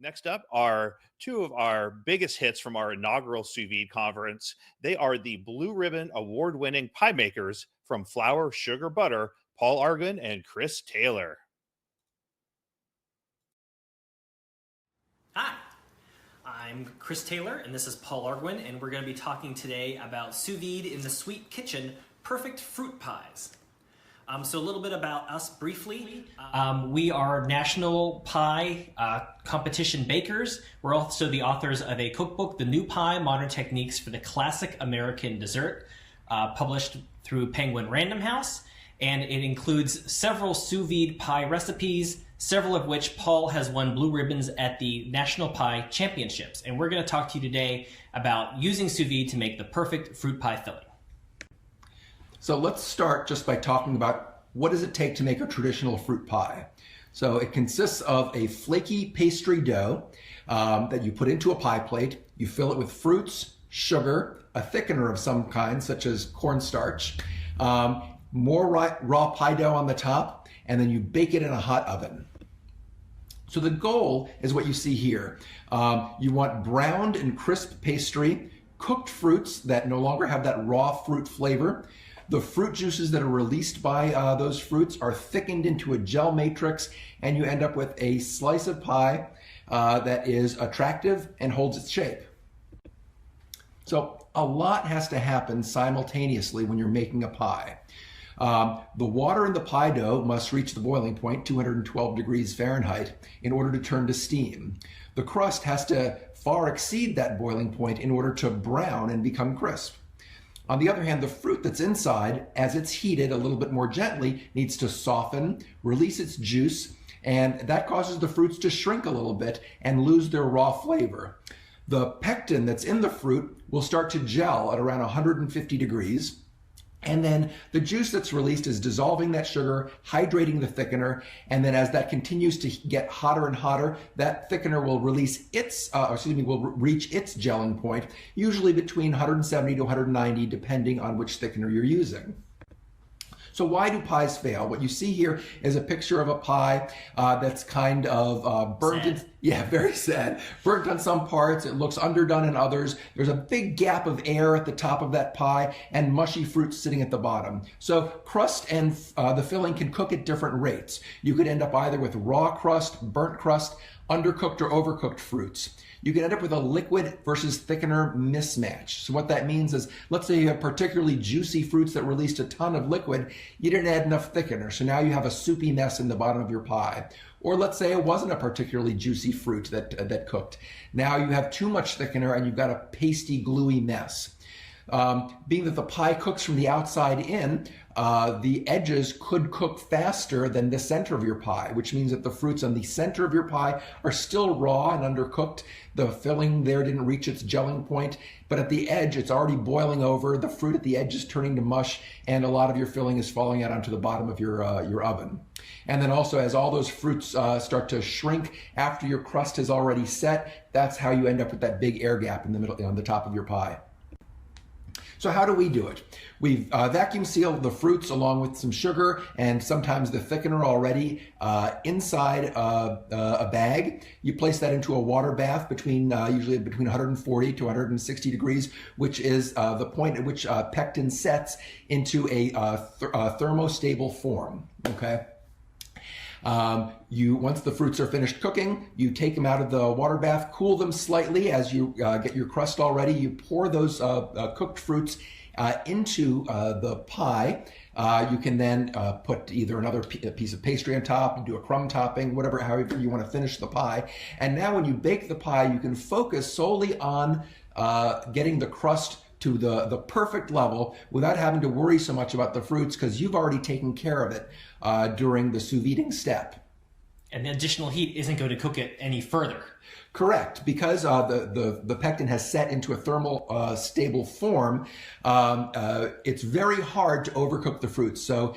Next up are two of our biggest hits from our inaugural Sous Vide conference. They are the Blue Ribbon Award winning pie makers from Flour, Sugar, Butter, Paul Arguin and Chris Taylor. Hi, I'm Chris Taylor, and this is Paul Arguin, and we're going to be talking today about Sous Vide in the Sweet Kitchen Perfect Fruit Pies. So a little bit about us briefly. We are national pie competition bakers. We're also the authors of a cookbook, The New Pie, Modern Techniques for the Classic American Dessert, published through Penguin Random House. And it includes several sous vide pie recipes, several of which Paul has won blue ribbons at the National Pie Championships. And we're going to talk to you today about using sous vide to make the perfect fruit pie filling. So let's start just by talking about what does it take to make a traditional fruit pie. So it consists of a flaky pastry dough that you put into a pie plate. You fill it with fruits, sugar, a thickener of some kind, such as cornstarch, more raw pie dough on the top, and then you bake it in a hot oven. So the goal is what you see here. You want browned and crisp pastry, cooked fruits that no longer have that raw fruit flavor. The fruit juices that are released by those fruits are thickened into a gel matrix, and you end up with a slice of pie that is attractive and holds its shape. So a lot has to happen simultaneously when you're making a pie. The water in the pie dough must reach the boiling point, 212 degrees Fahrenheit, in order to turn to steam. The crust has to far exceed that boiling point in order to brown and become crisp. On the other hand, the fruit that's inside, as it's heated a little bit more gently, needs to soften, release its juice, and that causes the fruits to shrink a little bit and lose their raw flavor. The pectin that's in the fruit will start to gel at around 150 degrees. And then the juice that's released is dissolving that sugar, hydrating the thickener, and then as that continues to get hotter and hotter, that thickener will release will reach its gelling point, usually between 170 to 190, depending on which thickener you're using. So why do pies fail? What you see here is a picture of a pie that's kind of burnt. Very sad. Burnt on some parts. It looks underdone in others. There's a big gap of air at the top of that pie and mushy fruits sitting at the bottom. So crust and the filling can cook at different rates. You could end up either with raw crust, burnt crust, undercooked or overcooked fruits. You can end up with a liquid versus thickener mismatch. So what that means is, let's say you have particularly juicy fruits that released a ton of liquid, you didn't add enough thickener, so now you have a soupy mess in the bottom of your pie. Or let's say it wasn't a particularly juicy fruit that cooked. Now you have too much thickener and you've got a pasty, gluey mess. Being that the pie cooks from the outside in, the edges could cook faster than the center of your pie, which means that the fruits on the center of your pie are still raw and undercooked. The filling there didn't reach its gelling point, but at the edge, it's already boiling over. The fruit at the edge is turning to mush, and a lot of your filling is falling out onto the bottom of your oven. And then also, as all those fruits start to shrink after your crust has already set, that's how you end up with that big air gap in the middle, on the top of your pie. So how do we do it? We've vacuum sealed the fruits along with some sugar and sometimes the thickener already inside a bag. You place that into a water bath usually between 140 to 160 degrees, which is the point at which pectin sets into a thermostable form. Okay. Once the fruits are finished cooking, you take them out of the water bath, cool them slightly as you get your crust all ready. You pour those cooked fruits into the pie. You can then put either another piece of pastry on top, do a crumb topping, however you want to finish the pie. And now when you bake the pie, you can focus solely on getting the crust to the perfect level without having to worry so much about the fruits, because you've already taken care of it during the sous videing step. And the additional heat isn't going to cook it any further. Correct, because the pectin has set into a thermal stable form. It's very hard to overcook the fruits. So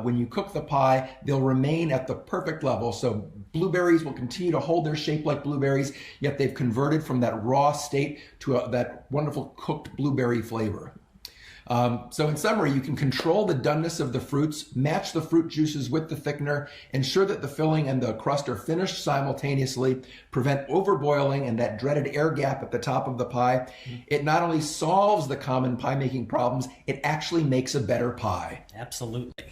when you cook the pie, they'll remain at the perfect level. So blueberries will continue to hold their shape like blueberries, yet they've converted from that raw state to that wonderful cooked blueberry flavor. So in summary, you can control the doneness of the fruits, match the fruit juices with the thickener, ensure that the filling and the crust are finished simultaneously, prevent overboiling and that dreaded air gap at the top of the pie. It not only solves the common pie making problems, it actually makes a better pie. Absolutely.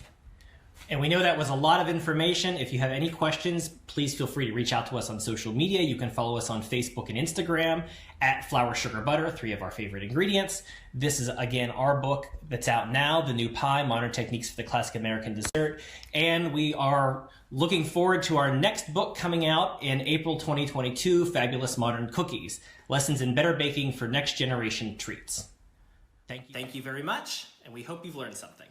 And we know that was a lot of information. If you have any questions, please feel free to reach out to us on social media. You can follow us on Facebook and Instagram at Flour, Sugar, Butter, 3 of our favorite ingredients. This is, again, our book that's out now, The New Pie, Modern Techniques for the Classic American Dessert. And we are looking forward to our next book coming out in April 2022, Fabulous Modern Cookies, Lessons in Better Baking for Next Generation Treats. Thank you very much, and we hope you've learned something.